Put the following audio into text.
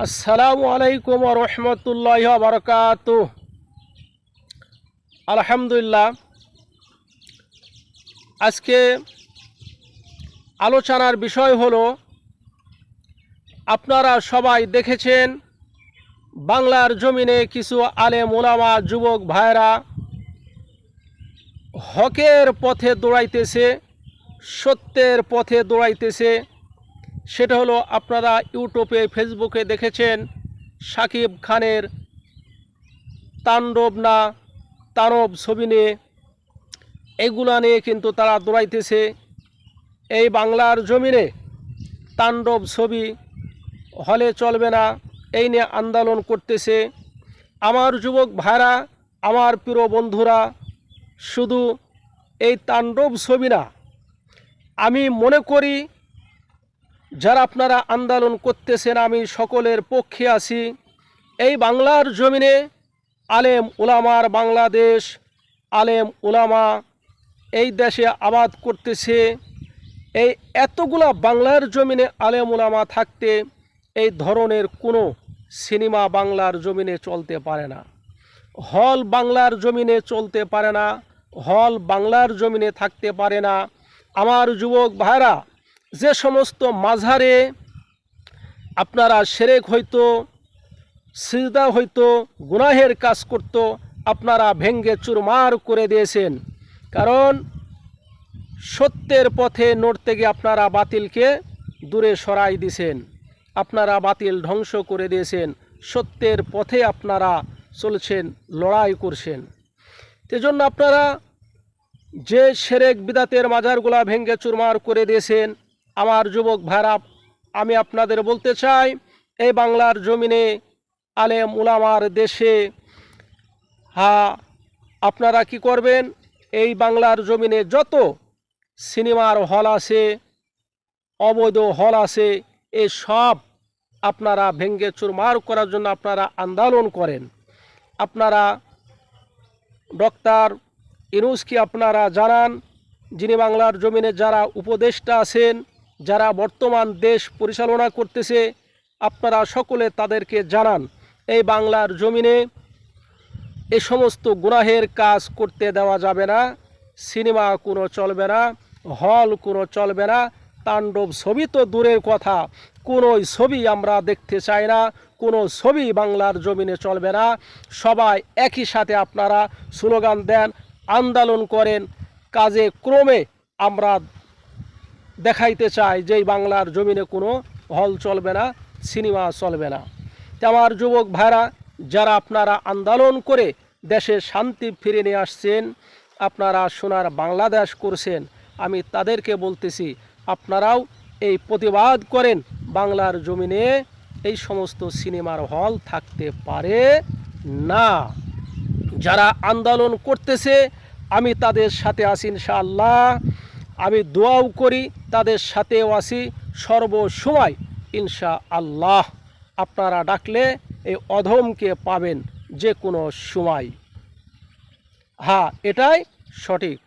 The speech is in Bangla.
আসসালামু আলাইকুম ওয়া রাহমাতুল্লাহি ওয়া বারাকাতুহু। আলহামদুলিল্লাহ, আজকে আলোচনার বিষয় হলো, আপনারা সবাই দেখেছেন বাংলার জমিনে কিছু আলেম ওলামা যুবক ভাইরা হকের পথে দৌড়াইতেছে, সত্যের পথে দৌড়াইতেছে। সেটা হলো, আপনারা ইউটিউবে ফেসবুকে দেখেছেন শাকিব খানের তাণ্ডব ছবি নিয়ে, এগুলা নিয়ে কিন্তু তারা দৌড়াইতেছে। এই বাংলার জমিনে তাণ্ডব ছবি হলে চলবে না, এই নিয়ে আন্দোলন করতেছে। আমার যুবক ভাইরা, আমার প্রিয় বন্ধুরা, শুধু এই তাণ্ডব ছবি না, আমি মনে করি যারা আপনারা আন্দোলন করতেছেন, আমি সকলের পক্ষে আছি। এই বাংলার জমিনে আলেম উলামার বাংলাদেশ, আলেম উলামা এই দেশে আবাদ করতেছে। এই এতগুলা বাংলার জমিনে আলেম উলামা থাকতে এই ধরনের কোনো সিনেমা বাংলার জমিনে চলতে পারে না, হল বাংলার জমিনে চলতে পারে না, হল বাংলার জমিনে থাকতে পারে না। আমার যুবক ভাইরা, যে সমস্ত মাঝারে আপনারা শিরক হইতো, সিজদা হইতো, গুনাহের কাজ করত, আপনারা ভেঙ্গে চুরমার করে দিয়েছেন। কারণ সত্যের পথে নড়তে গিয়ে আপনারা বাতিলকে দূরে সরাই দিয়েছেন, আপনারা বাতিল ধ্বংস করে দিয়েছেন। সত্যের পথে আপনারা চলছেন, লড়াই করছেন। সেজন্য আপনারা যে শিরক বিদাতের মাজারগুলা ভেঙ্গে চুরমার করে দিয়েছেন, আমার যুবক ভাইরা, আমি আপনাদের বলতে চাই, এই বাংলার জমিনে আলেম উলামার দেশে আপনারা কি করবেন, এই বাংলার জমিনে যত সিনেমার হল আছে, অবৈধ হল আছে, এই সব আপনারা ভেঙ্গে চুরমার করার জন্য আপনারা আন্দোলন করেন। আপনারা ডক্টর ইউনূসকে আপনারা জানান, যিনি বাংলার জমিনে যারা উপদেষ্টা আছেন, যারা বর্তমান দেশ পরিচালনা করতেছে, আপনারা সকলে তাদেরকে জানান, এই বাংলার জমিনে এ সমস্ত গুনাহের কাজ করতে দেওয়া যাবে না। সিনেমা কোনো চলবে না, হল কোনো চলবে না, তাণ্ডব ছবি তো দূরের কথা, কোনো ছবি আমরা দেখতে চাই না, কোনো ছবি বাংলার জমিনে চলবে না। সবাই একই সাথে আপনারা স্লোগান দেন, আন্দোলন করেন, কাজে ক্রমে আমরা দেখাইতে চাই যে বাংলার জমিনে কোনো হল চলবে না, সিনেমা চলবে না। আমার যুবক ভাইরা, যারা আপনারা আন্দোলন করে দেশে শান্তি ফিরে নিয়ে আসছেন, আপনারা সোনার বাংলাদেশ করছেন, আমি তাদেরকে বলতেছি, আপনারাও এই প্রতিবাদ করেন, বাংলার জমিনে এই সমস্ত সিনেমার হল থাকতে পারে না। যারা আন্দোলন করতেছে, আমি তাদের সাথে আছি ইনশাআল্লাহ। আমি দোয়াও করি, তাদের সাথেও আছি সর্বসময় ইনশাআল্লাহ। আপনারা ডাকলে এই অধমকে পাবেন যে কোনো সময়। এটাই সঠিক।